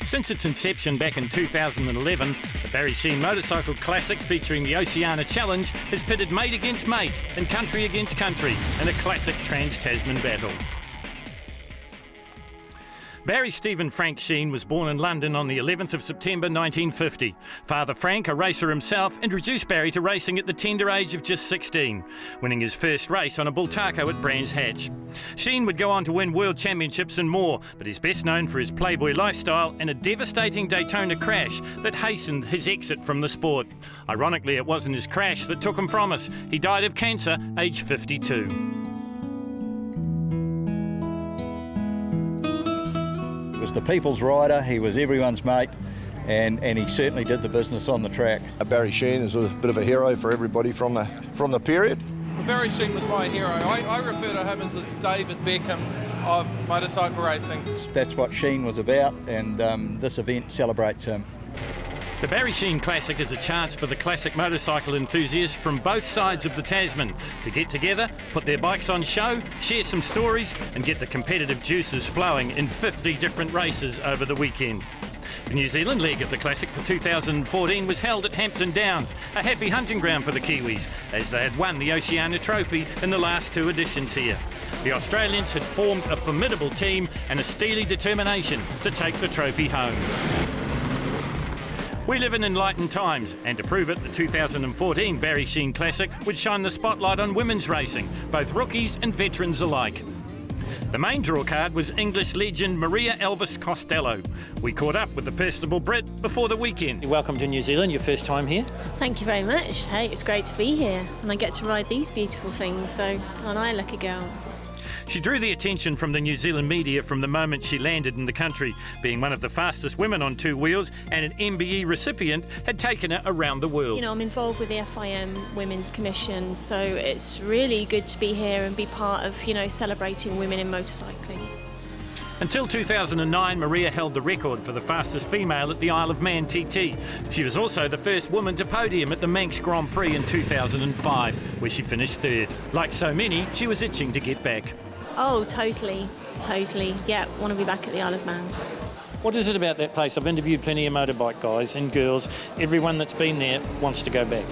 Since its inception back in 2011, the Barry Sheen Motorcycle Classic, featuring the Oceania Challenge, has pitted mate against mate and country against country in a classic trans-Tasman battle. Barry Stephen Frank Sheen was born in London on the 11th of September 1950. Father Frank, a racer himself, introduced Barry to racing at the tender age of just 16, winning his first race on a bull taco at Brands Hatch. Sheen would go on to win world championships and more, but he's best known for his playboy lifestyle and a devastating Daytona crash that hastened his exit from the sport. Ironically, it wasn't his crash that took him from us. He died of cancer, aged 52. He was the people's rider, he was everyone's mate, and he certainly did the business on the track. Barry Sheen is a bit of a hero for everybody from the period. Well, Barry Sheen was my hero. I refer to him as the David Beckham of motorcycle racing. That's what Sheen was about, and this event celebrates him. The Barry Sheen Classic is a chance for the classic motorcycle enthusiasts from both sides of the Tasman to get together, put their bikes on show, share some stories and get the competitive juices flowing in 50 different races over the weekend. The New Zealand leg of the Classic for 2014 was held at Hampton Downs, a happy hunting ground for the Kiwis, as they had won the Oceania Trophy in the last two editions here. The Australians had formed a formidable team and a steely determination to take the trophy home. We live in enlightened times, and to prove it, the 2014 Barry Sheen Classic would shine the spotlight on women's racing, both rookies and veterans alike. The main draw card was English legend Maria Elvis Costello. We caught up with the personable Brit before the weekend. Welcome to New Zealand, your first time here? Thank you very much. Hey, it's great to be here, and I get to ride these beautiful things, so aren't I a lucky girl? She drew the attention from the New Zealand media from the moment she landed in the country. Being one of the fastest women on two wheels and an MBE recipient had taken her around the world. You know, I'm involved with the FIM Women's Commission, so it's really good to be here and be part of, you know, celebrating women in motorcycling. Until 2009, Maria held the record for the fastest female at the Isle of Man TT. She was also the first woman to podium at the Manx Grand Prix in 2005, where she finished third. Like so many, she was itching to get back. Oh, totally. Yeah, want to be back at the Isle of Man. What is it about that place? I've interviewed plenty of motorbike guys and girls. Everyone that's been there wants to go back.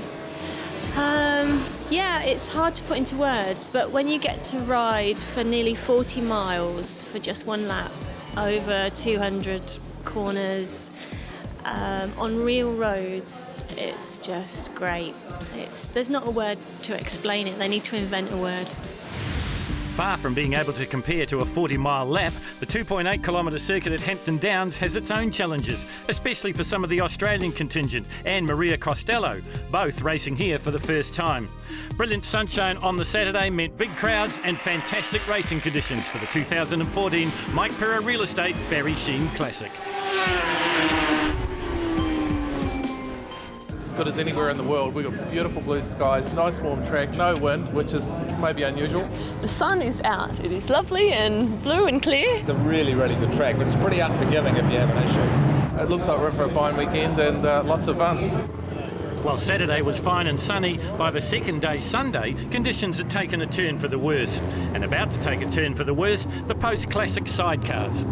Yeah, it's hard to put into words, but when you get to ride for nearly 40 miles for just one lap, over 200 corners, on real roads, it's just great. There's not a word to explain it. They need to invent a word. Far from being able to compare to a 40-mile lap, the 2.8-kilometre circuit at Hampton Downs has its own challenges, especially for some of the Australian contingent and Maria Costello, both racing here for the first time. Brilliant sunshine on the Saturday meant big crowds and fantastic racing conditions for the 2014 Mike Perra Real Estate Barry Sheen Classic. It's as good as anywhere in the world. We've got beautiful blue skies, nice warm track, no wind, which is maybe unusual. The sun is out. It is lovely and blue and clear. It's a really, really good track, but it's pretty unforgiving if you have an issue. It looks like we're in for a fine weekend and lots of fun. While Saturday was fine and sunny, by the second day, Sunday, conditions had taken a turn for the worse. And about to take a turn for the worse, the post-classic sidecars.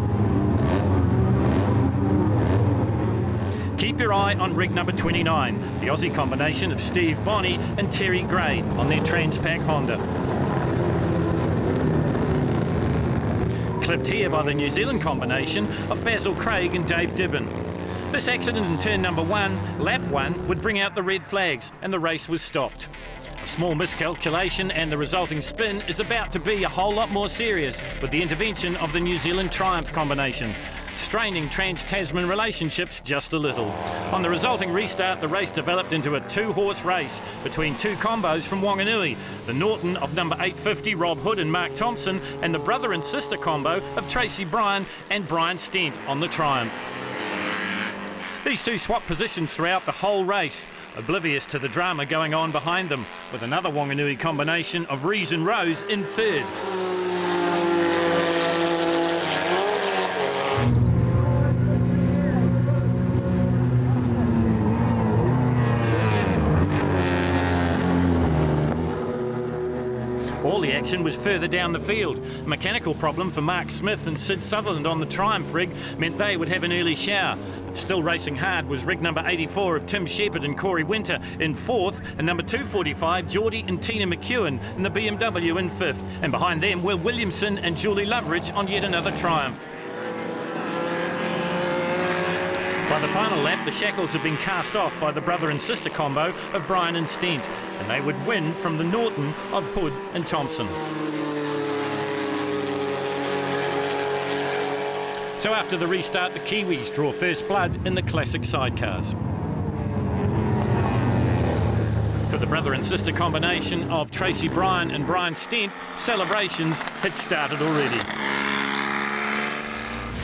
Keep your eye on rig number 29, the Aussie combination of Steve Bonney and Terry Gray on their Transpac Honda. Clipped here by the New Zealand combination of Basil Craig and Dave Dibben. This accident in turn number 1, lap 1, would bring out the red flags and the race was stopped. A small miscalculation and the resulting spin is about to be a whole lot more serious with the intervention of the New Zealand Triumph combination, straining trans-Tasman relationships just a little. On the resulting restart, the race developed into a two-horse race between two combos from Wanganui, the Norton of number 850 Rob Hood and Mark Thompson, and the brother and sister combo of Tracy Bryan and Brian Stent on the Triumph. These two swapped positions throughout the whole race, oblivious to the drama going on behind them, with another Wanganui combination of Rees and Rose in third. All the action was further down the field. A mechanical problem for Mark Smith and Sid Sutherland on the Triumph rig meant they would have an early shower. But still racing hard was rig number 84 of Tim Shepherd and Corey Winter in 4th, and number 245 Geordie and Tina McEwen in the BMW in 5th. And behind them were Williamson and Julie Loveridge on yet another Triumph. By the final lap, the shackles had been cast off by the brother and sister combo of Bryan and Stent, and they would win from the Norton of Hood and Thompson. So after the restart, the Kiwis draw first blood in the classic sidecars. For the brother and sister combination of Tracy Bryan and Bryan Stent, celebrations had started already.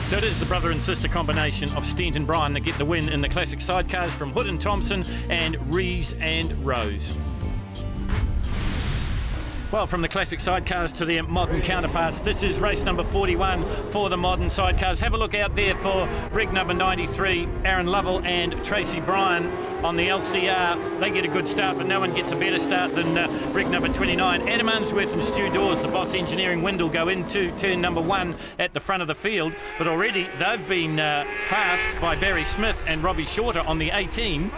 So it is the brother and sister combination of Stent and Bryan that get the win in the classic sidecars from Hood and Thompson and Rees and Rose. Well, from the classic sidecars to their modern counterparts, this is race number 41 for the modern sidecars. Have a look out there for rig number 93, Aaron Lovell and Tracy Bryan on the LCR. They get a good start, but no one gets a better start than rig number 29. Adam Unsworth and Stu Dawes, the Boss Engineering Windle, go into turn number 1 at the front of the field, but already they've been passed by Barry Smith and Robbie Shorter on the 18.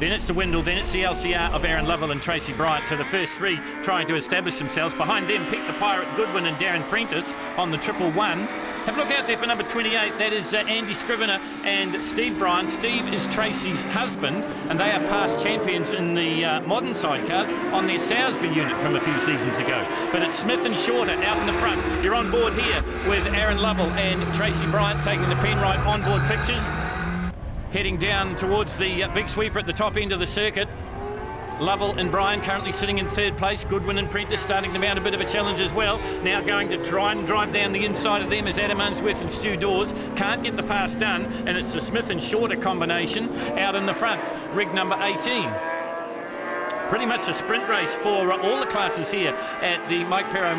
Then it's the Windle, then it's the LCR of Aaron Lovell and Tracy Bryant. So the first three trying to establish themselves. Behind them, Pete the Pirate Goodwin and Darren Prentice on the 111. Have a look out there for number 28. That is Andy Scrivener and Steve Bryan. Steve is Tracy's husband, and they are past champions in the modern sidecars on their Sowersby unit from a few seasons ago. But it's Smith and Shorter out in the front. You're on board here with Aaron Lovell and Tracy Bryant taking the Penrite onboard pictures. Heading down towards the big sweeper at the top end of the circuit. Lovell and Bryan currently sitting in third place. Goodwin and Prentice starting to mount a bit of a challenge as well. Now going to try and drive down the inside of them is Adam Unsworth and Stu Dawes. Can't get the pass done, and it's the Smith and Shorter combination out in the front. Rig number 18. Pretty much a sprint race for all the classes here at the Mike Perro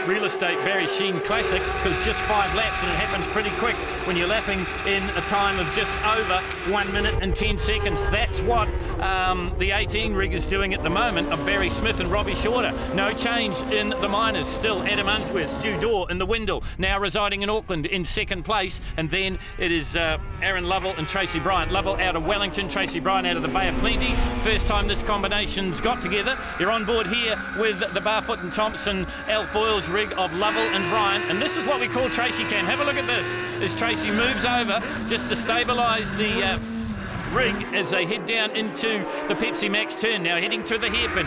Real Estate Barry Sheen Classic, because just 5 laps, and it happens pretty quick when you're lapping in a time of just over 1 minute and 10 seconds. That's what the 18 rig is doing at the moment of Barry Smith and Robbie Shorter. No change in the minors. Still Adam Unsworth, Stu Daw in the Windle, now residing in Auckland in second place, and then it is Aaron Lovell and Tracy Bryant. Lovell out of Wellington, Tracy Bryant out of the Bay of Plenty. First time this combination's got together. You're on board here with the Barfoot and Thompson Alfoils rig of Lovell and Bryant, and this is what we call Tracy Cam. Have a look at this as Tracy moves over just to stabilise the rig as they head down into the Pepsi Max turn, now heading through the hairpin.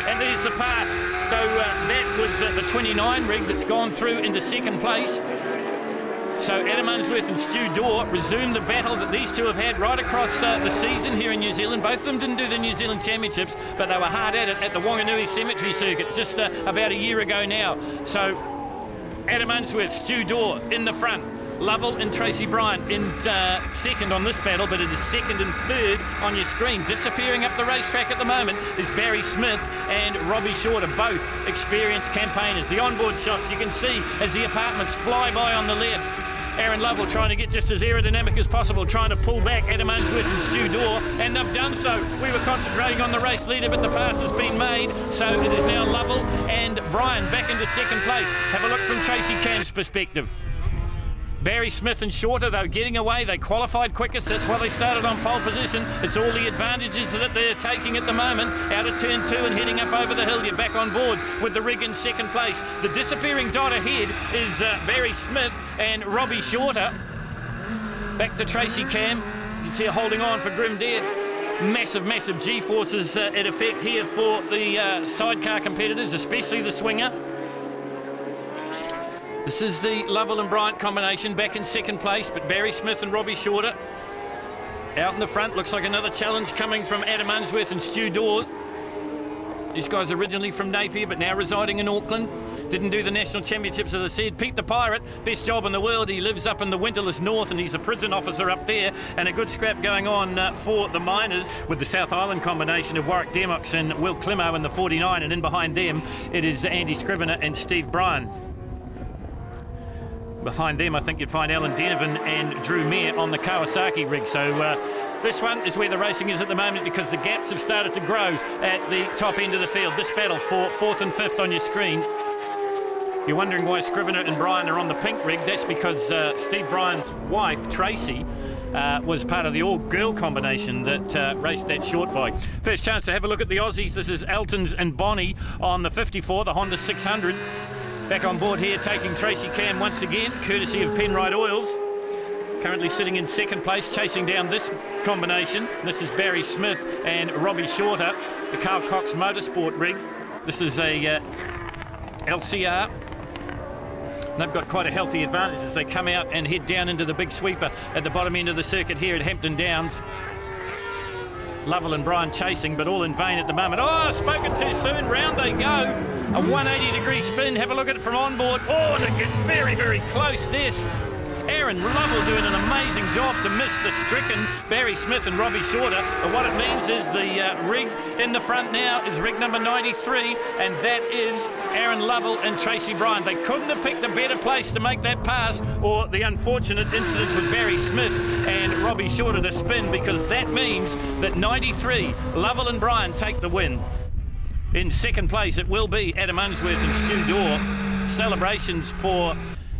And there's the pass. So that was the 29 rig that's gone through into second place. So Adam Unsworth and Stu Daw resume the battle that these two have had right across the season here in New Zealand. Both of them didn't do the New Zealand Championships, but they were hard at it at the Wanganui Cemetery Circuit just about a year ago now. So Adam Unsworth, Stu Daw in the front. Lovell and Tracy Bryant in second on this battle, but it is second and third on your screen. Disappearing up the racetrack at the moment is Barry Smith and Robbie Shorter, both experienced campaigners. The onboard shots you can see as the apartments fly by on the left. Aaron Lovell trying to get just as aerodynamic as possible, trying to pull back Adam Unsworth and Stu Daw, and they've done so. We were concentrating on the race leader, but the pass has been made, so it is now Lovell and Bryan back into second place. Have a look from Tracy Cam's perspective. Barry Smith and Shorter, though, getting away. They qualified quickest. That's why they started on pole position. It's all the advantages that they're taking at the moment. Out of turn 2 and heading up over the hill. You're back on board with the rig in second place. The disappearing dot ahead is Barry Smith and Robbie Shorter. Back to Tracy Cam. You can see her holding on for grim death. Massive, massive G-forces at effect here for the sidecar competitors, especially the swinger. This is the Lovell and Bryant combination back in second place, but Barry Smith and Robbie Shorter out in the front. Looks like another challenge coming from Adam Unsworth and Stu Daw. These guys originally from Napier, but now residing in Auckland. Didn't do the National Championships, as I said. Pete the Pirate, best job in the world. He lives up in the Winterless North, and he's a prison officer up there. And a good scrap going on for the miners with the South Island combination of Warwick Demox and Will Clemo in the 49. And in behind them, it is Andy Scrivener and Steve Bryan. Behind them, I think you'd find Alan Denovan and Drew Mayer on the Kawasaki rig. So This one is where the racing is at the moment because the gaps have started to grow at the top end of the field. This battle for 4th and 5th on your screen. If you're wondering why Scrivener and Bryan are on the pink rig, that's because Steve Bryan's wife, Tracy, was part of the all-girl combination that raced that short bike. First chance to have a look at the Aussies. This is Elton's and Bonnie on the 54, the Honda 600. Back on board here, taking Tracy Cam once again, courtesy of Penrite Oils. Currently sitting in second place, chasing down this combination. This is Barry Smith and Robbie Shorter, the Carl Cox Motorsport rig. This is a LCR. And they've got quite a healthy advantage as they come out and head down into the big sweeper at the bottom end of the circuit here at Hampton Downs. Lovell and Bryan chasing, but all in vain at the moment. Oh, spoken too soon. Round they go. A 180-degree spin. Have a look at it from on board. Oh, and it gets very, very close. There's Aaron Lovell doing an amazing job to miss the stricken Barry Smith and Robbie Shorter. And what it means is the rig in the front now is rig number 93, and that is Aaron Lovell and Tracy Bryan. They couldn't have picked a better place to make that pass, or the unfortunate incident with Barry Smith and Robbie Shorter to spin, because that means that 93, Lovell and Bryan take the win. In second place, it will be Adam Unsworth and Stu Dorr. Celebrations for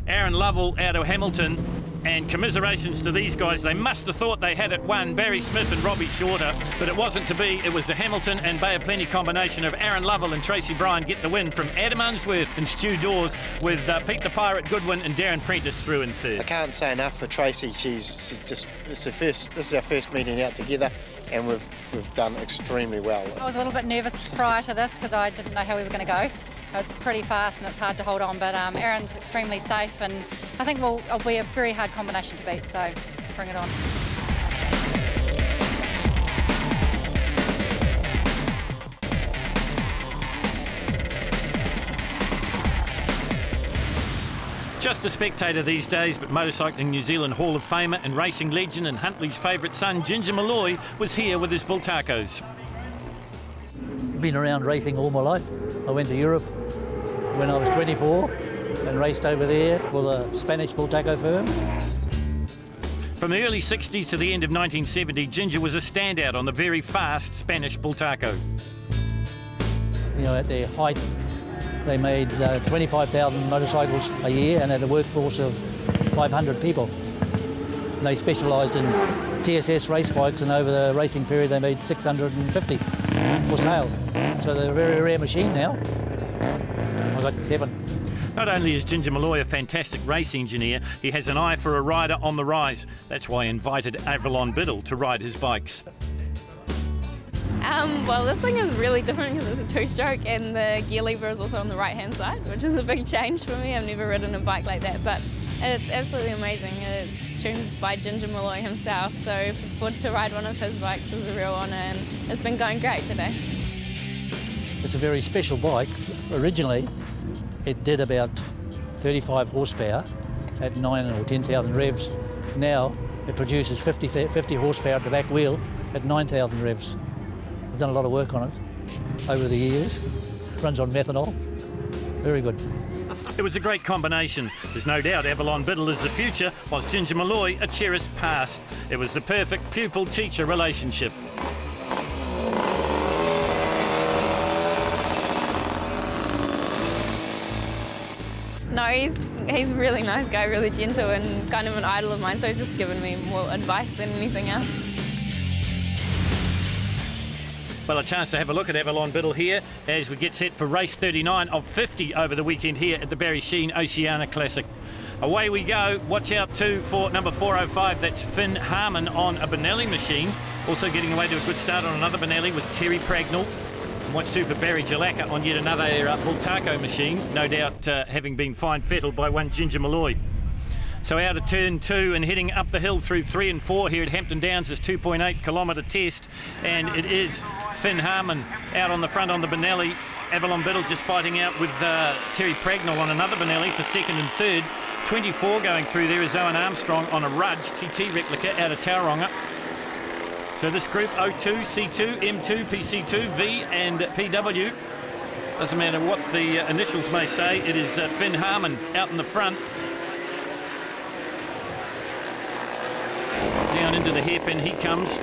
Aaron Lovell out of Hamilton, and commiserations to these guys. They must have thought they had it won, Barry Smith and Robbie Shorter, but it wasn't to be. It was the Hamilton and Bay of Plenty combination of Aaron Lovell and Tracy Bryan get the win from Adam Unsworth and Stu Dawes, with Pete the Pirate Goodwin and Darren Prentice through in third. I can't say enough for Tracy. She's just, this is our first meeting out together, and we've done extremely well. I was a little bit nervous prior to this because I didn't know how we were going to go. It's pretty fast and it's hard to hold on, but Aaron's extremely safe, and I think it'll be a very hard combination to beat, so bring it on. Just a spectator these days, but Motorcycling New Zealand Hall of Famer and racing legend and Huntley's favourite son, Ginger Malloy, was here with his bull tacos. Been around racing all my life. I went to Europe when I was 24 and raced over there for the Spanish bull taco firm. From the early 60s to the end of 1970, Ginger was a standout on the very fast Spanish bull taco. You know, at their height, they made 25,000 motorcycles a year and had a workforce of 500 people. And they specialised in TSS race bikes, and over the racing period they made 650 for sale. So they're a very rare machine now. I got 7. Not only is Ginger Malloy a fantastic race engineer, he has an eye for a rider on the rise. That's why he invited Avalon Biddle to ride his bikes. Well, this thing is really different because it's a two-stroke and the gear lever is also on the right-hand side, which is a big change for me. I've never ridden a bike like that, but it's absolutely amazing. It's tuned by Ginger Malloy himself, so to ride one of his bikes is a real honour, and it's been going great today. It's a very special bike. Originally, it did about 35 horsepower at 9 or 10,000 revs. Now, it produces 50 horsepower at the back wheel at 9,000 revs. We've done a lot of work on it over the years. Runs on methanol. Very good. It was a great combination. There's no doubt Avalon Biddle is the future, whilst Ginger Malloy a cherished past. It was the perfect pupil-teacher relationship. No, he's a really nice guy, really gentle, and kind of an idol of mine, so he's just given me more advice than anything else. Well, a chance to have a look at Avalon Biddle here as we get set for race 39 of 50 over the weekend here at the Barry Sheen Oceania Classic. Away we go. Watch out too for number 405. That's Finn Harmon on a Benelli machine. Also getting away to a good start on another Benelli was Terry Pragnell. And watch too for Barry Jalaka on yet another bull taco machine. No doubt having been fine-fettled by one Ginger Malloy. So out of turn 2 and heading up the hill through 3 and 4 here at Hampton Downs, this 2.8 kilometre test, and it is Finn Harmon out on the front on the Benelli. Avalon Biddle just fighting out with Terry Pragnell on another Benelli for second and third. 24 going through there is Owen Armstrong on a Rudge TT replica out of Tauranga. So this group O2, C2, M2, PC2, V and PW. Doesn't matter what the initials may say, it is Finn Harmon out in the front. Down into the hairpin he comes.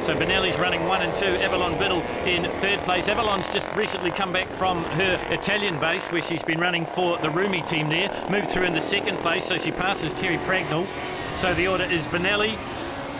So Benelli's running 1 and 2, Avalon Biddle in third place. Avalon's just recently come back from her Italian base where she's been running for the Rumi team there. Moved through into second place, so she passes Terry Pragnell. So the order is Benelli.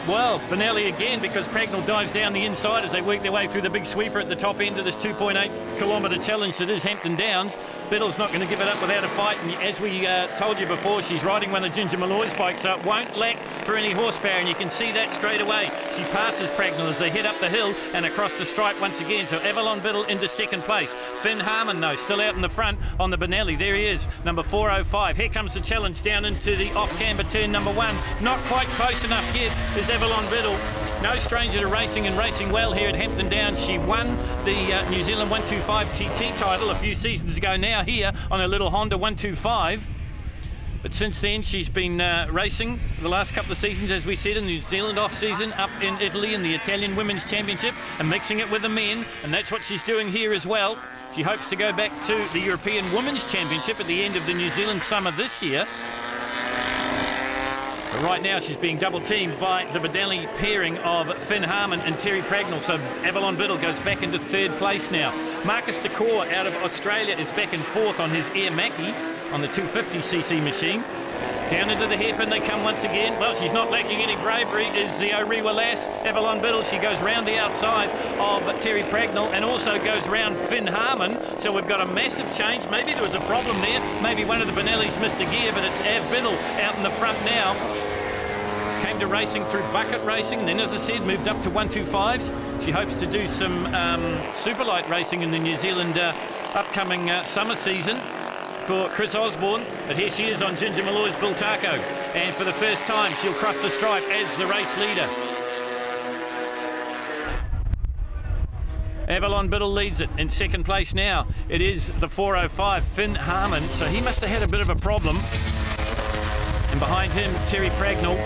Well, Benelli again, because Pragnell dives down the inside as they work their way through the big sweeper at the top end of this 2.8 kilometre challenge that is Hampton Downs. Biddle's not going to give it up without a fight, and as we told you before, she's riding one of Ginger Malloy's bikes, so it won't lack for any horsepower, and you can see that straight away. She passes Pragnell as they head up the hill and across the stripe once again. So Avalon Biddle into second place. Finn Harmon, though, still out in the front on the Benelli. There he is, number 405. Here comes the challenge down into the off-camber turn number 1. Not quite close enough yet is Avalon Biddle. No stranger to racing, and racing well here at Hampton Downs. She won the New Zealand 125 TT title a few seasons ago now here on her little Honda 125. But since then, she's been racing the last couple of seasons, as we said, in the New Zealand off-season, up in Italy in the Italian Women's Championship, and mixing it with the men, and that's what she's doing here as well. She hopes to go back to the European Women's Championship at the end of the New Zealand summer this year. But right now she's being double-teamed by the Benelli pairing of Finn Harmon and Terry Pragnell. So Avalon Biddle goes back into third place now. Marcus Decor out of Australia is back in fourth on his Air Mackie on the 250cc machine. Down into the hairpin they come once again. Well, she's not lacking any bravery, is the Orewa lass, Avalon Biddle. She goes round the outside of Terry Pragnell and also goes round Finn Harmon. So we've got a massive change. Maybe there was a problem there. Maybe one of the Benellis missed a gear, but it's Av Biddle out in the front now. Came to racing through bucket racing, and then, as I said, moved up to 125s. She hopes to do some superlight racing in the New Zealand upcoming summer season for Chris Osborne, but here she is on Ginger Malloy's Bultaco, and for the first time she'll cross the stripe as the race leader. Avalon Biddle leads it in second place now. It is the 405 Finn Harmon, so he must have had a bit of a problem. And behind him, Terry Pragnell.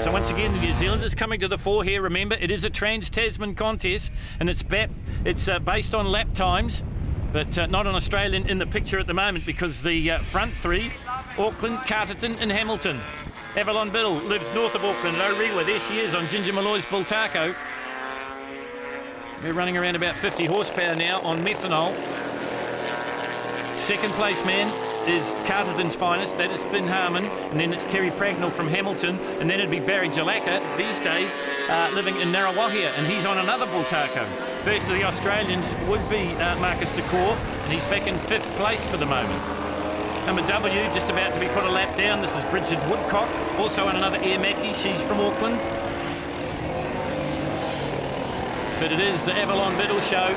So once again, the New Zealanders coming to the fore here. Remember, it is a Trans-Tasman contest, and it's based on lap times, but not an Australian in the picture at the moment because the front three, Auckland, Carterton and Hamilton. Avalon Biddle lives north of Auckland at Orewa. There she is on Ginger Malloy's Bultaco. We're running around about 50 horsepower now on methanol. Second place man is Carterton's finest, that is Finn Harmon, and then it's Terry Pragnell from Hamilton, and then it'd be Barry Jalaka these days living in Narawahia, and he's on another Bultaco. First of the Australians would be Marcus Decor, and he's back in fifth place for the moment. Number W just about to be put a lap down. This is Bridget Woodcock, also on another Air Mackie. She's from Auckland. But it is the Avalon Biddle show.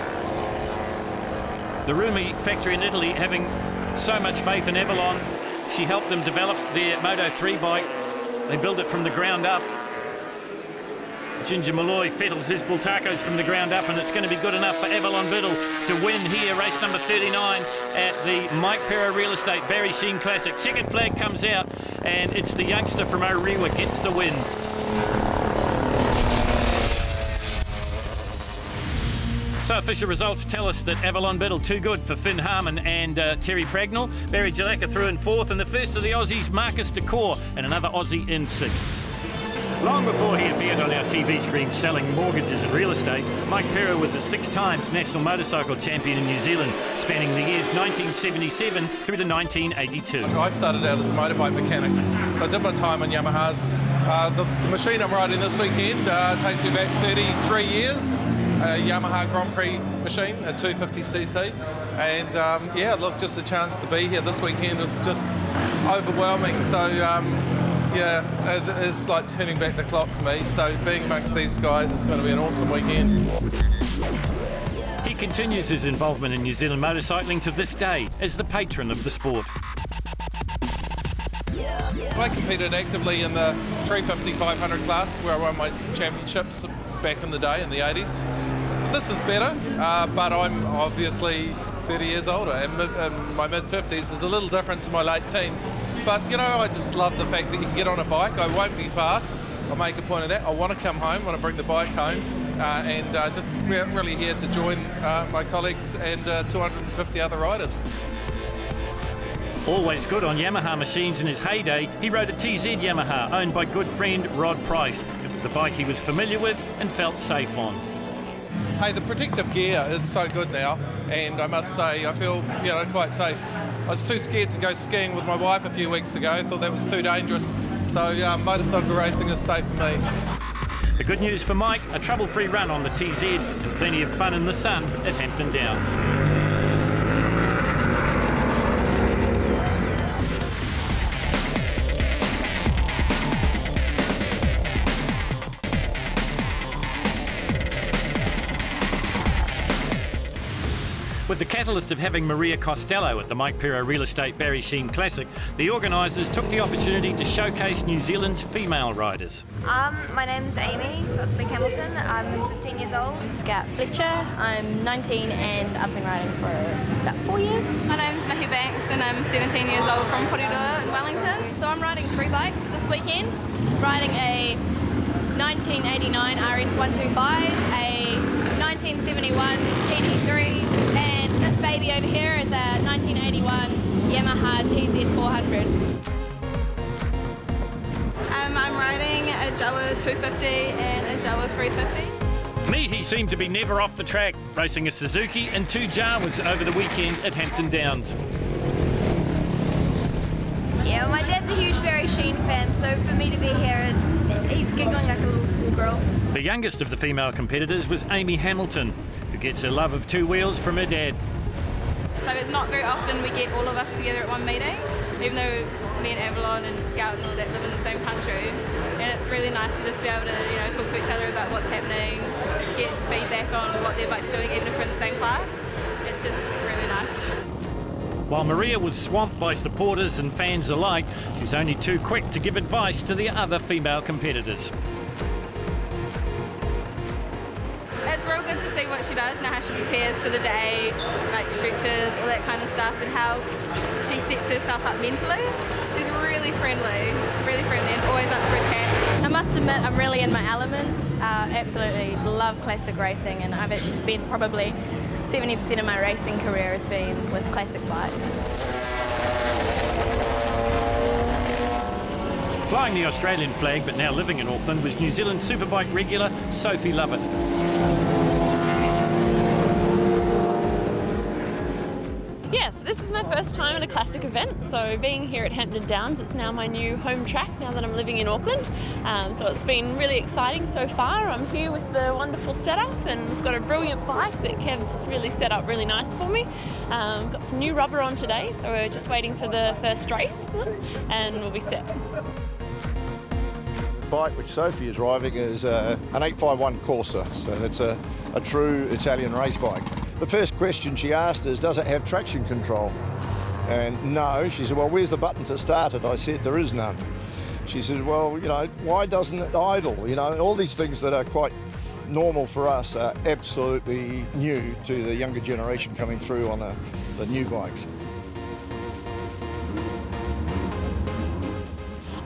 The Rumi factory in Italy having so much faith in Avalon. She helped them develop their Moto 3 bike. They built it from the ground up. Ginger Malloy fettles his Bultacos from the ground up, and it's going to be good enough for Avalon Biddle to win here, race number 39 at the Mike Perro Real Estate Barry Sheen Classic. Checkered flag comes out, and it's the youngster from Orewa gets the win. So official results tell us that Avalon Biddle too good for Finn Harmon and Terry Pragnell. Barry Jalaka through in fourth, and the first of the Aussies, Marcus Decor, and another Aussie in sixth. Long before he appeared on our TV screens selling mortgages and real estate, Mike Perro was a 6 times national motorcycle champion in New Zealand, spanning the years 1977 through to 1982. I started out as a motorbike mechanic, so I did my time on Yamahas. The machine I'm riding this weekend takes me back 33 years. A Yamaha Grand Prix machine, a 250cc, and yeah, look, just a chance to be here this weekend is just overwhelming. So yeah, it's like turning back the clock for me. So being amongst these guys is going to be an awesome weekend. He continues his involvement in New Zealand motorcycling to this day as the patron of the sport. I competed actively in the 350-500 class where I won my championships back in the day in the 80s. This is better, but I'm obviously 30 years older, and my mid-50s is a little different to my late teens. But, you know, I just love the fact that you can get on a bike. I won't be fast. I'll make a point of that. I want to come home, want to bring the bike home, and just really here to join my colleagues and 250 other riders. Always good on Yamaha machines in his heyday, he rode a TZ Yamaha owned by good friend Rod Price. It was was a bike he was familiar with and felt safe on. Hey, the protective gear is so good now, and I must say I feel, quite safe. I was too scared to go skiing with my wife a few weeks ago. Thought that was too dangerous. So motorcycle racing is safe for me. The good news for Mike, a trouble-free run on the TZ and plenty of fun in the sun at Hampton Downs. With the catalyst of having Maria Costello at the Mike Pero Real Estate Barry SHEENE Classic, the organisers took the opportunity to showcase New Zealand's female riders. My name's Amy, got to speak Hamilton. I'm 15 years old. Scout Fletcher, I'm 19 and I've been riding for about 4 years. My name's Mickey Banks and I'm 17 years old from Porirua in Wellington. So I'm riding 3 bikes this weekend. Riding a 1989 RS 125, a 1971 TD3, and this baby over here is a 1981 Yamaha TZ 400. I'm riding a Jawa 250 and a Jawa 350. He seemed to be never off the track, racing a Suzuki and 2 Jawas over the weekend at Hampton Downs. Yeah, well, my dad's a huge Barry SHEENE fan, so for me to be here, he's giggling like a little schoolgirl. The youngest of the female competitors was Amy Hamilton, who gets her love of 2 wheels from her dad. So it's not very often we get all of us together at one meeting, even though me and Avalon and Scout and all that live in the same country. And it's really nice to just be able to, talk to each other about what's happening, get feedback on what their bike's doing, even if we're in the same class. It's just really nice. While Maria was swamped by supporters and fans alike, she was only too quick to give advice to the other female competitors. It's real good to see what she does, how she prepares for the day, like stretches, all that kind of stuff, and how she sets herself up mentally. She's really friendly and always up for a chat. I must admit I'm really in my element. Absolutely love classic racing, and I've actually spent probably 70% of my racing career has been with classic bikes. Flying the Australian flag but now living in Auckland was New Zealand Superbike regular Sophie Lovett. Yeah, so this is my first time at a classic event, so being here at Hampton Downs, it's now my new home track now that I'm living in Auckland. So it's been really exciting so far. I'm here with the wonderful setup and I've got a brilliant bike that Kev's really set up really nice for me. Got some new rubber on today, so we're just waiting for the first race and we'll be set. The bike which Sophie is driving is an 851 Corsa, so it's a true Italian race bike. The first question she asked is, does it have traction control? And no. She said, well, where's the button to start it? I said, there is none. She said, well, why doesn't it idle? All these things that are quite normal for us are absolutely new to the younger generation coming through on the new bikes.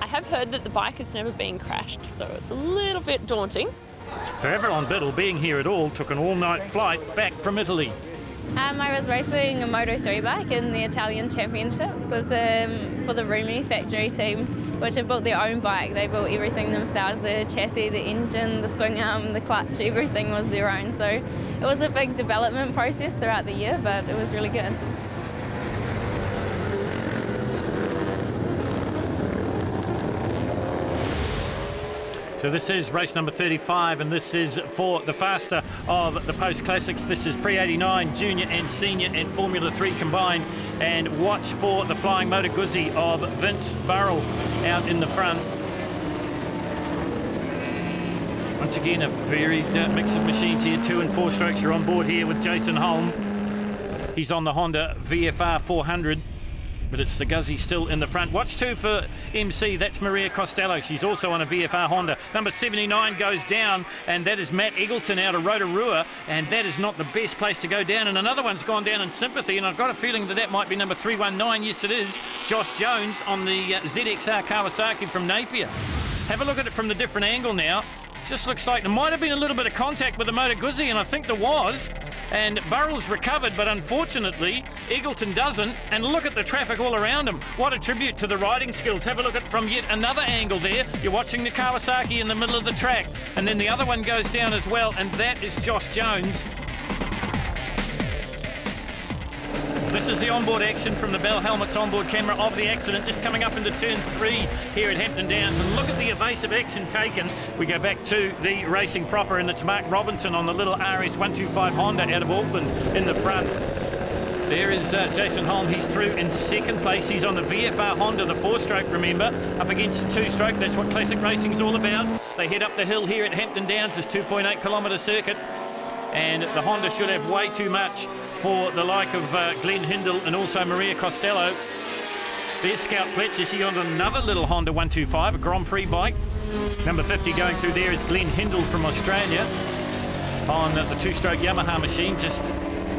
I have heard that the bike has never been crashed, so it's a little bit daunting. For everyone Biddle, being here at all took an all-night flight back from Italy. I was racing a Moto3 bike in the Italian Championship. So it's for the Rumi factory team, which have built their own bike. They built everything themselves, the chassis, the engine, the swing arm, the clutch, everything was their own. So it was a big development process throughout the year, but it was really good. So this is race number 35, and this is for the faster of the post-classics. This is pre-89, junior and senior and Formula 3 combined. And watch for the flying Motor Guzzi of Vince Burrell out in the front. Once again, a varied mix of machines here, 2 and 4 strokes. You're on board here with Jason Holm. He's on the Honda VFR 400. But it's the Guzzi still in the front. Watch 2 for MC, that's Maria Costello. She's also on a VFR Honda. Number 79 goes down, and that is Matt Eggleton out of Rotorua, and that is not the best place to go down. And another one's gone down in Sympathy, and I've got a feeling that might be number 319. Yes, it is. Josh Jones on the ZXR Kawasaki from Napier. Have a look at it from the different angle now. It just looks like there might have been a little bit of contact with the Motor Guzzi, and I think there was. And Burrell's recovered, but unfortunately, Eagleton doesn't. And look at the traffic all around him. What a tribute to the riding skills. Have a look at from yet another angle there. You're watching the Kawasaki in the middle of the track. And then the other one goes down as well, and that is Josh Jones. This is the onboard action from the Bell Helmets onboard camera of the accident, just coming up into turn 3 here at Hampton Downs. And look at the evasive action taken. We go back to the racing proper, and it's Mark Robinson on the little RS125 Honda out of Auckland in the front. There is Jason Holm. He's through in second place. He's on the VFR Honda, the 4-stroke, remember, up against the 2-stroke. That's what classic racing's all about. They head up the hill here at Hampton Downs, this 2.8 kilometre circuit. And the Honda should have way too much for the like of Glenn Hindle and also Maria Costello. There's Scout Fletcher. She's on another little Honda 125, a Grand Prix bike. Number 50 going through there is Glenn Hindle from Australia on the 2-stroke Yamaha machine, just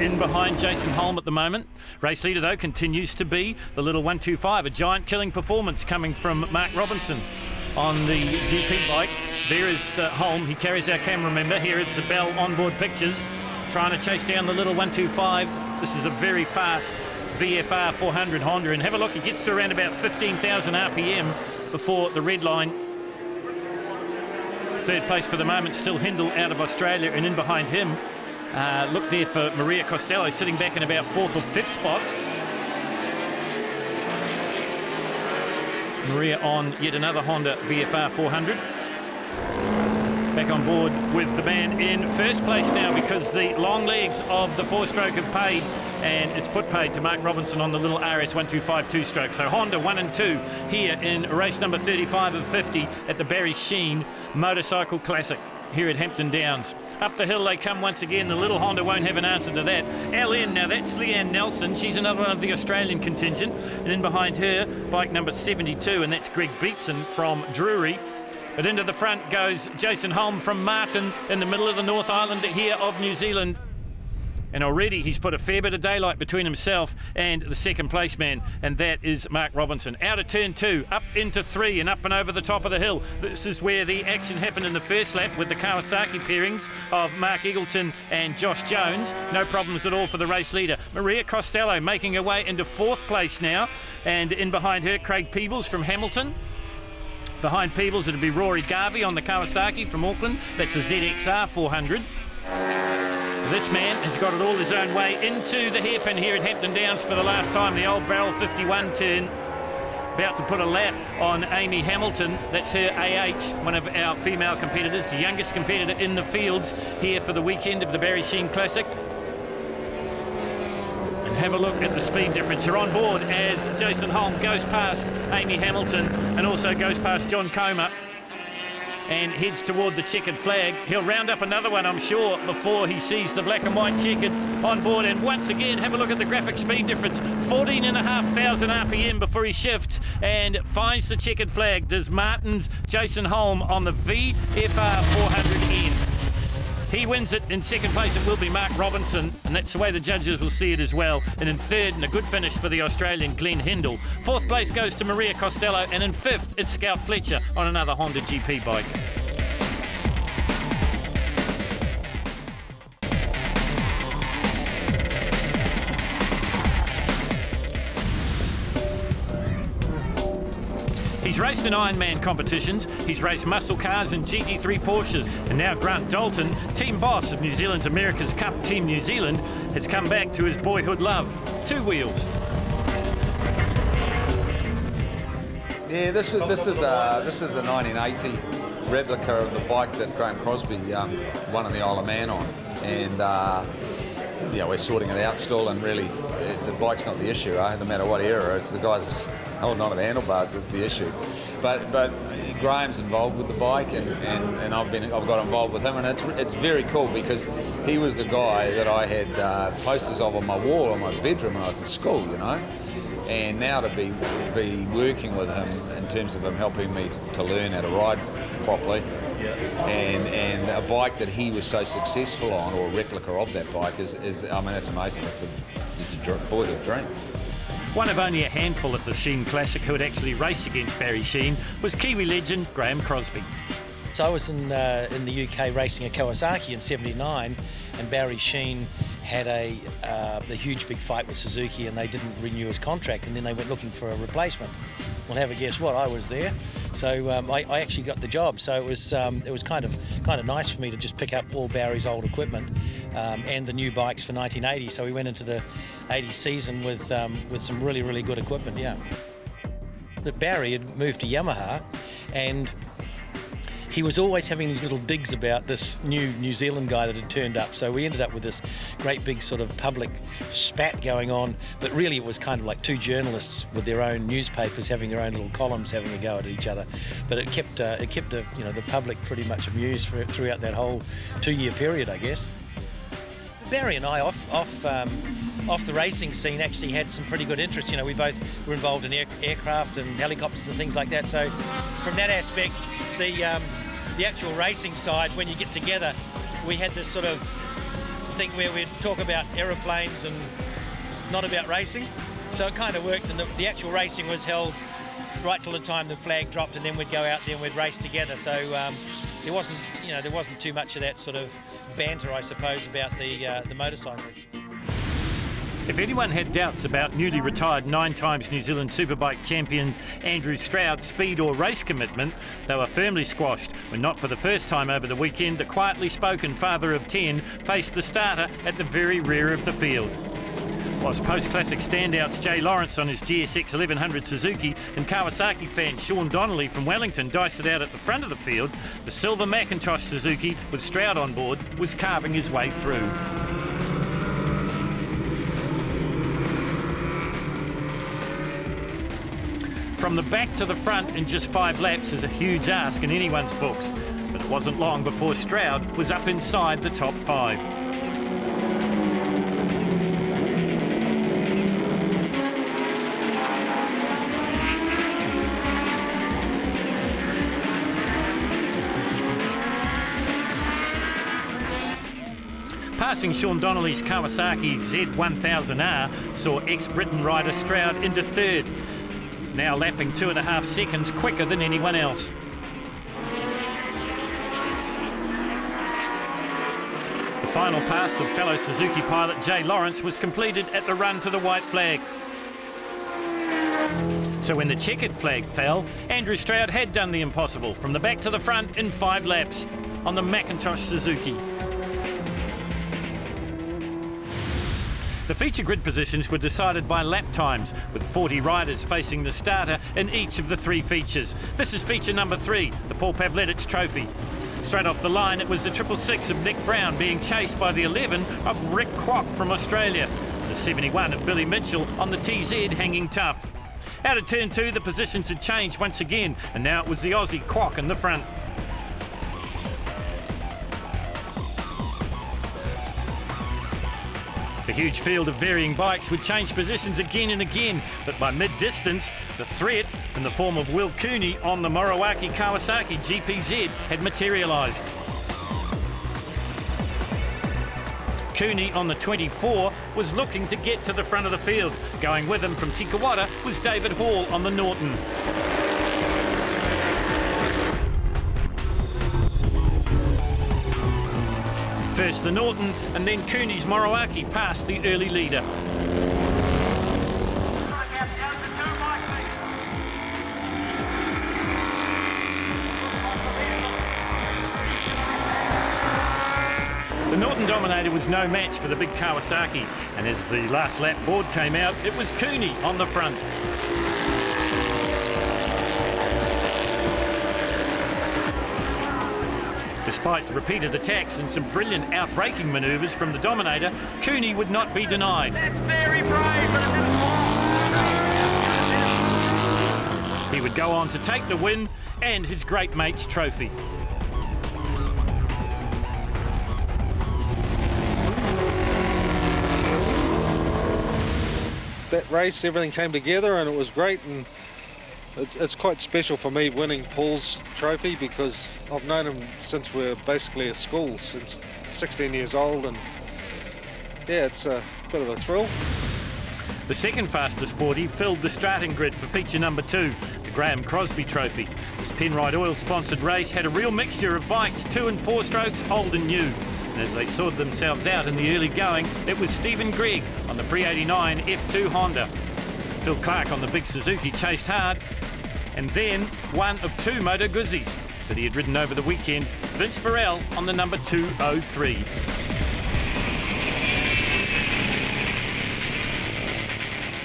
in behind Jason Holm at the moment. Race leader, though, continues to be the little 125, a giant killing performance coming from Mark Robinson on the GP bike. There is Holm. He carries our camera, remember. Here it's the Bell onboard pictures, trying to chase down the little 125. This is a very fast VFR 400 Honda, and have a look, he gets to around about 15,000 RPM before the red line. Third place for the moment, still Hindle out of Australia, and in behind him, look there for Maria Costello, sitting back in about 4th or 5th spot. Maria on yet another Honda VFR 400. Back on board with the man in first place now, because the long legs of the 4-stroke have paid, and it's put paid to Mark Robinson on the little RS125 2-stroke. So Honda 1 and 2 here in race number 35 of 50 at the Barry Sheen Motorcycle Classic here at Hampton Downs. Up the hill they come once again. The little Honda won't have an answer to that. LN, now that's Leanne Nelson. She's another one of the Australian contingent. And in behind her, bike number 72, and that's Greg Beatson from Drury. But into the front goes Jason Holm from Martin in the middle of the North Island here of New Zealand. And already he's put a fair bit of daylight between himself and the second place man, and that is Mark Robinson. Out of turn 2, up into 3, and up and over the top of the hill. This is where the action happened in the first lap with the Kawasaki pairings of Mark Eagleton and Josh Jones. No problems at all for the race leader. Maria Costello making her way into 4th place now, and in behind her, Craig Peebles from Hamilton. Behind Peebles, it'll be Rory Garvey on the Kawasaki from Auckland. That's a ZXR 400. This man has got it all his own way into the hairpin here at Hampton Downs for the last time. The old barrel 51 turn. About to put a lap on Amy Hamilton. That's her AH, one of our female competitors, the youngest competitor in the fields here for the weekend of the Barry Sheen Classic. And have a look at the speed difference. You're on board as Jason Holm goes past Amy Hamilton and also goes past John Comer and heads toward the checkered flag. He'll round up another one, I'm sure, before he sees the black and white checkered on board. And once again, have a look at the graphic speed difference. 14,500 RPM before he shifts and finds the checkered flag. Does Martin's Jason Holm on the VFR 400N. He wins it. In second place, it will be Mark Robinson, and that's the way the judges will see it as well. And in third, and a good finish for the Australian Glenn Hindle. 4th place goes to Maria Costello, and in 5th, it's Scout Fletcher on another Honda GP bike. He's raced in Ironman competitions, he's raced muscle cars and GT3 Porsches, and now Grant Dalton, team boss of New Zealand's America's Cup Team New Zealand, has come back to his boyhood love, 2 wheels. Yeah, this is a 1980 replica of the bike that Graham Crosby won in the Isle of Man on, and we're sorting it out still, and really the bike's not the issue, no matter what era. It's the guy that's holding on to the handlebars that's the issue. But Graham's involved with the bike, and I've got involved with him, and it's very cool because he was the guy that I had posters of on my wall in my bedroom when I was in school, you know. And now to be working with him in terms of him helping me to learn how to ride properly, and a bike that he was so successful on, or a replica of that bike, is I mean, that's amazing. It's a boyhood dream. One of only a handful at the Sheen Classic who had actually raced against Barry Sheen was Kiwi legend Graham Crosby. So I was in the UK racing a Kawasaki in '79, and Barry Sheen had a huge big fight with Suzuki, and they didn't renew his contract, and then they went looking for a replacement. Well, have a guess what? I was there, so I actually got the job. So it was kind of nice for me to just pick up all Barry's old equipment and the new bikes for 1980. So we went into the 80 season with some really good equipment. Yeah. That Barry had moved to Yamaha, and he was always having these little digs about this New Zealand guy that had turned up. So we ended up with this great big sort of public spat going on, but really it was kind of like two journalists with their own newspapers having their own little columns having a go at each other. But it kept the public pretty much amused throughout that whole 2-year period, I guess. Barry and I off the racing scene actually had some pretty good interest. We both were involved in aircraft and helicopters and things like that. So from that aspect, the actual racing side, when you get together, we had this sort of thing where we'd talk about aeroplanes and not about racing. So it kind of worked, and the actual racing was held right till the time the flag dropped, and then we'd go out there and we'd race together. So there wasn't too much of that sort of banter, I suppose, about the motorcycles. If anyone had doubts about newly retired 9 times New Zealand Superbike champion Andrew Stroud's speed or race commitment, they were firmly squashed when, not for the first time over the weekend, the quietly spoken father of 10 faced the starter at the very rear of the field. Whilst post-classic standouts Jay Lawrence on his GSX 1100 Suzuki and Kawasaki fan Sean Donnelly from Wellington diced it out at the front of the field, the silver Macintosh Suzuki with Stroud on board was carving his way through. From the back to the front in just 5 laps is a huge ask in anyone's books, but it wasn't long before Stroud was up inside the top 5. Passing Sean Donnelly's Kawasaki Z1000R saw ex-Britain rider Stroud into 3rd, now lapping 2.5 seconds quicker than anyone else. The final pass of fellow Suzuki pilot Jay Lawrence was completed at the run to the white flag. So when the checkered flag fell, Andrew Stroud had done the impossible, from the back to the front in 5 laps on the Macintosh Suzuki. The feature grid positions were decided by lap times, with 40 riders facing the starter in each of the 3 features. This is feature number 3, the Paul Pavletich Trophy. Straight off the line, it was the 666 of Nick Brown being chased by the 11 of Rick Kwok from Australia. The 71 of Billy Mitchell on the TZ hanging tough. Out of turn 2, the positions had changed once again, and now it was the Aussie Kwok in the front. The huge field of varying bikes would change positions again and again, but by mid-distance, the threat, in the form of Will Cooney on the Moriwaki Kawasaki GPZ, had materialised. Cooney on the 24 was looking to get to the front of the field. Going with him from Tikawata was David Hall on the Norton. First the Norton, and then Cooney's Moriwaki passed the early leader. The Norton Dominator was no match for the big Kawasaki, and as the last lap board came out, it was Cooney on the front. Despite repeated attacks and some brilliant out-braking manoeuvres from the Dominator, Cooney would not be denied. That's very brave, but He would go on to take the win and his great mate's trophy. That race, everything came together and it was great, and it's quite special for me winning Paul's trophy, because I've known him since we're basically at school, since 16 years old, and yeah, it's a bit of a thrill. The second fastest 40 filled the starting grid for feature number 2, the Graham Crosby Trophy. This Penrite Oil sponsored race had a real mixture of bikes, 2 and 4 strokes, old and new. And as they sorted themselves out in the early going, it was Stephen Gregg on the pre-89 F2 Honda. Phil Clark on the big Suzuki chased hard, and then one of two Moto Guzzies that he had ridden over the weekend, Vince Burrell on the number 203.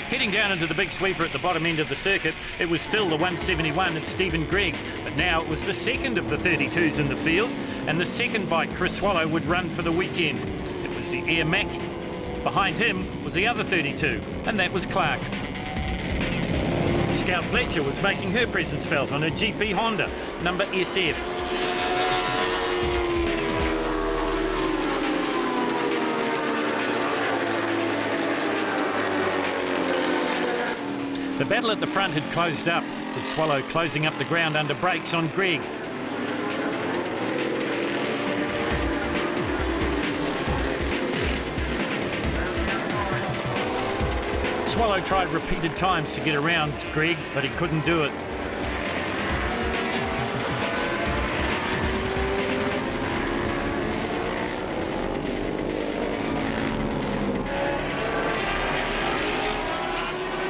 Heading down into the big sweeper at the bottom end of the circuit, it was still the 171 of Stephen Gregg, but now it was the second of the 32s in the field, and the second bike Chris Swallow would run for the weekend. It was the Air Mackie. Behind him was the other 32, and that was Clark. Scout Fletcher was making her presence felt on a GP Honda, number SF. The battle at the front had closed up, with Swallow closing up the ground under brakes on Gregg. Swallow tried repeated times to get around Gregg, but he couldn't do it.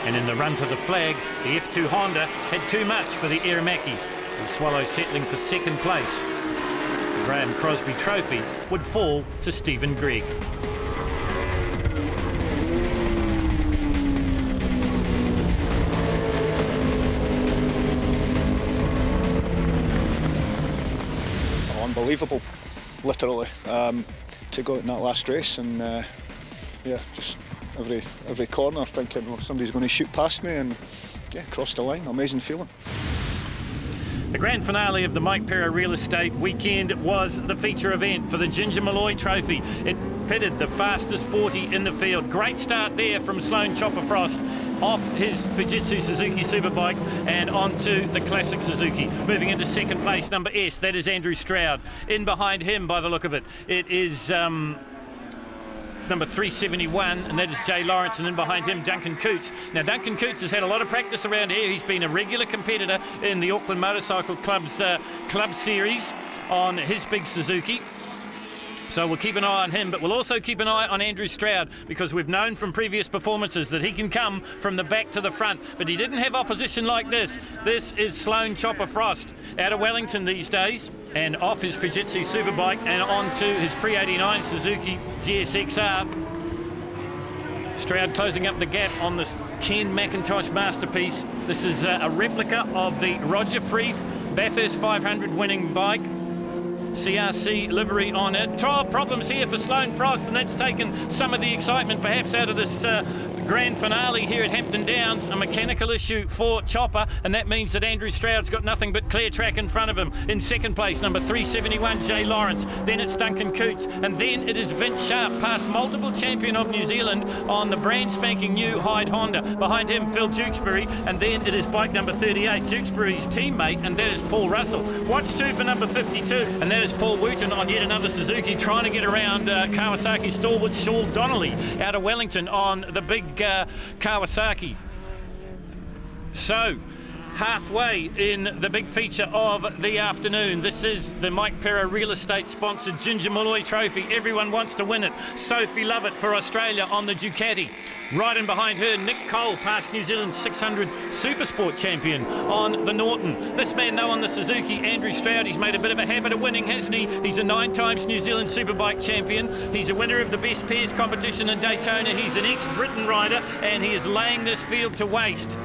And in the run to the flag, the F2 Honda had too much for the Air Mackie, with Swallow settling for second place. The Graham Crosby Trophy would fall to Stephen Gregg. Unbelievable, literally, to go out in that last race, and yeah, just every corner thinking, well, somebody's going to shoot past me, and yeah, crossed the line. Amazing feeling. The grand finale of the Mike Perra Real Estate weekend was the feature event for the Ginger Malloy Trophy. It pitted the fastest 40 in the field. Great start there from Sloane Chopper Frost off his Fujitsu Suzuki Superbike and onto the classic Suzuki. Moving into second place, number S, that is Andrew Stroud. In behind him, by the look of it, it is number 371, and that is Jay Lawrence, and in behind him Duncan Coots. Now Duncan Coots has had a lot of practice around here. He's been a regular competitor in the Auckland Motorcycle Club's Club Series on his big Suzuki. So we'll keep an eye on him, but we'll also keep an eye on Andrew Stroud, because we've known from previous performances that he can come from the back to the front, but he didn't have opposition like this. This is Sloane Chopper Frost out of Wellington these days, and off his Fujitsu Superbike and onto his pre-89 Suzuki GSXR. Stroud closing up the gap on this Ken McIntosh masterpiece. This is a replica of the Roger Freeth Bathurst 500 winning bike. CRC livery on it. Trial problems here for Sloane Frost, and that's taken some of the excitement perhaps out of this grand finale here at Hampton Downs. A mechanical issue for Chopper, and that means that Andrew Stroud's got nothing but clear track in front of him. In second place, number 371, Jay Lawrence. Then it's Duncan Coots, and then it is Vince Sharp, past multiple champion of New Zealand on the brand spanking new Hyde Honda. Behind him, Phil Dukesbury, and then it is bike number 38, Dukesbury's teammate, and that is Paul Russell. Watch two for number 52, and that is Paul Wooten on yet another Suzuki, trying to get around Kawasaki stalwart Sean Donnelly out of Wellington on the big Kawasaki. So, halfway in the big feature of the afternoon. This is the Mike Perra Real Estate sponsored Ginger Malloy Trophy. Everyone wants to win it. Sophie Lovett for Australia on the Ducati. Right in behind her, Nick Cole, past New Zealand's 600 Supersport champion on the Norton. This man, though, on the Suzuki, Andrew Stroud, he's made a bit of a habit of winning, hasn't he? He's a 9 times New Zealand Superbike champion. He's a winner of the Best Pairs competition in Daytona. He's an ex-Britain rider, and he is laying this field to waste.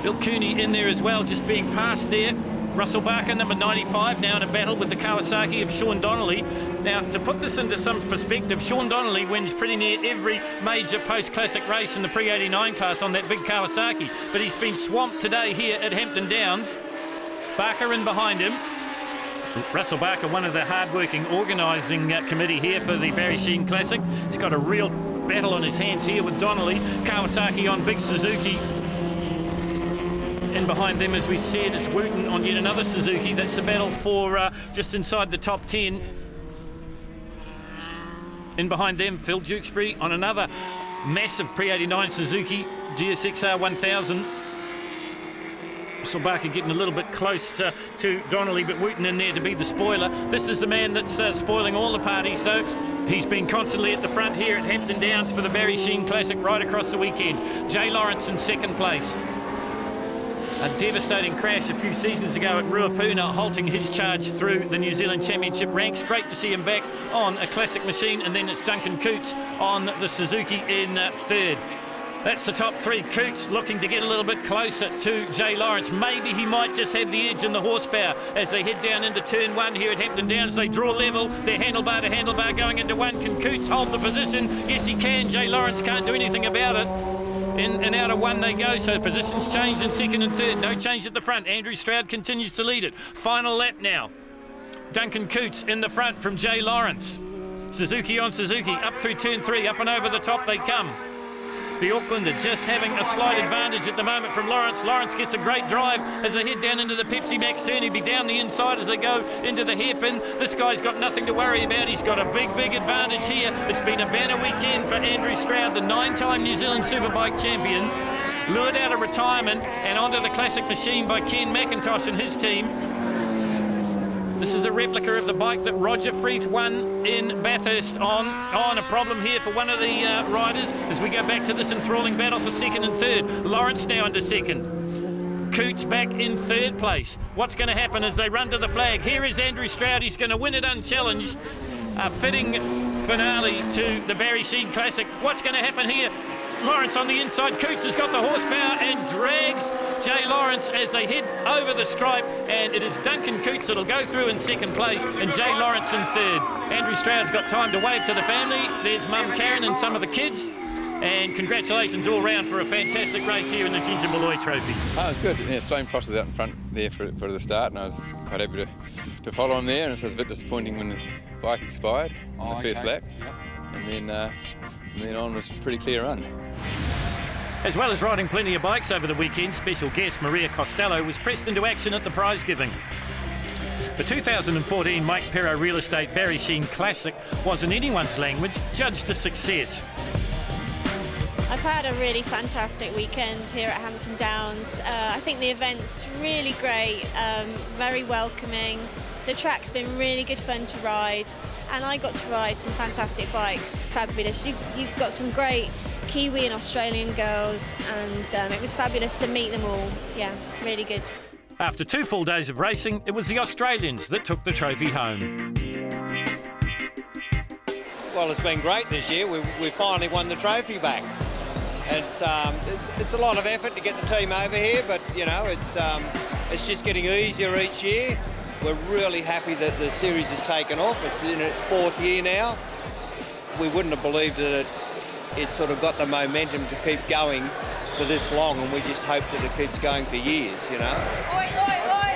Bill Cooney in there as well, just being passed there. Russell Barker, number 95, now in a battle with the Kawasaki of Sean Donnelly. Now, to put this into some perspective, Sean Donnelly wins pretty near every major post-classic race in the pre-89 class on that big Kawasaki, but he's been swamped today here at Hampton Downs. Barker in behind him. Russell Barker, one of the hard-working organising committee here for the Barry Sheen Classic. He's got a real battle on his hands here with Donnelly. Kawasaki on big Suzuki. And behind them, as we said, it's Wooten on yet another Suzuki. That's the battle for just inside the top 10. In behind them, Phil Dukesbury on another massive pre-89 Suzuki GSXR 1000. Silbaka getting a little bit close to Donnelly, but Wooten in there to be the spoiler. This is the man that's spoiling all the parties, though. He's been constantly at the front here at Hampton Downs for the Barry Sheen Classic right across the weekend. Jay Lawrence in second place. A devastating crash a few seasons ago at Ruapuna, halting his charge through the New Zealand Championship ranks. Great to see him back on a classic machine, and then it's Duncan Coots on the Suzuki in third. That's the top three. Coots looking to get a little bit closer to Jay Lawrence. Maybe he might just have the edge and the horsepower as they head down into turn one here at Hampton Downs. They draw level. They're handlebar to handlebar going into one. Can Coots hold the position? Yes, he can. Jay Lawrence can't do anything about it. In and out of one they go, so positions change in second and third. No change at the front. Andrew Stroud continues to lead it. Final lap now. Duncan Coots in the front from Jay Lawrence. Suzuki on Suzuki, up through turn three, up and over the top they come. The Aucklander just having a slight advantage at the moment from Lawrence. Lawrence gets a great drive as they head down into the Pepsi Max turn. He'll be down the inside as they go into the hairpin. This guy's got nothing to worry about. He's got a big advantage here. It's been a banner weekend for Andrew Stroud, the 9-time New Zealand Superbike champion. Lured out of retirement and onto the classic machine by Ken McIntosh and his team. This is a replica of the bike that Roger Freeth won in Bathurst on. A problem here for one of the riders as we go back to this enthralling battle for second and third. Lawrence now into second. Coots back in third place. What's going to happen as they run to the flag? Here is Andrew Stroud. He's going to win it unchallenged. A fitting finale to the Barry Sheen Classic. What's going to happen here? Lawrence on the inside. Coots has got the horsepower and drags Jay Lawrence as they head over the stripe, and it is Duncan Coots that'll go through in second place and Jay Lawrence in third. Andrew Stroud's got time to wave to the family. There's Mum Karen and some of the kids, and congratulations all round for a fantastic race here in the Ginger Malloy Trophy. Oh, it was good. Yeah, Sloane Frost was out in front there for the start, and I was quite happy to follow him there, and so it was a bit disappointing when his bike expired in the first lap. Yep. And then on was a pretty clear run. As well as riding plenty of bikes over the weekend, special guest Maria Costello was pressed into action at the prize giving. The 2014 Mike Perro Real Estate Barry Sheen Classic was, in anyone's language, judged a success. I've had a really fantastic weekend here at Hampton Downs. I think the event's really great, very welcoming. The track's been really good fun to ride, and I got to ride some fantastic bikes. Fabulous. You've got some great Kiwi and Australian girls, and it was fabulous to meet them all. Yeah, really good. After 2 full days of racing, it was the Australians that took the trophy home. Well, it's been great this year. We finally won the trophy back. It's a lot of effort to get the team over here, but you know it's just getting easier each year. We're really happy that the series has taken off. It's in its 4th year now. We wouldn't have believed that it sort of got the momentum to keep going for this long, and we just hope that it keeps going for years, you know. Oi, oi, oi.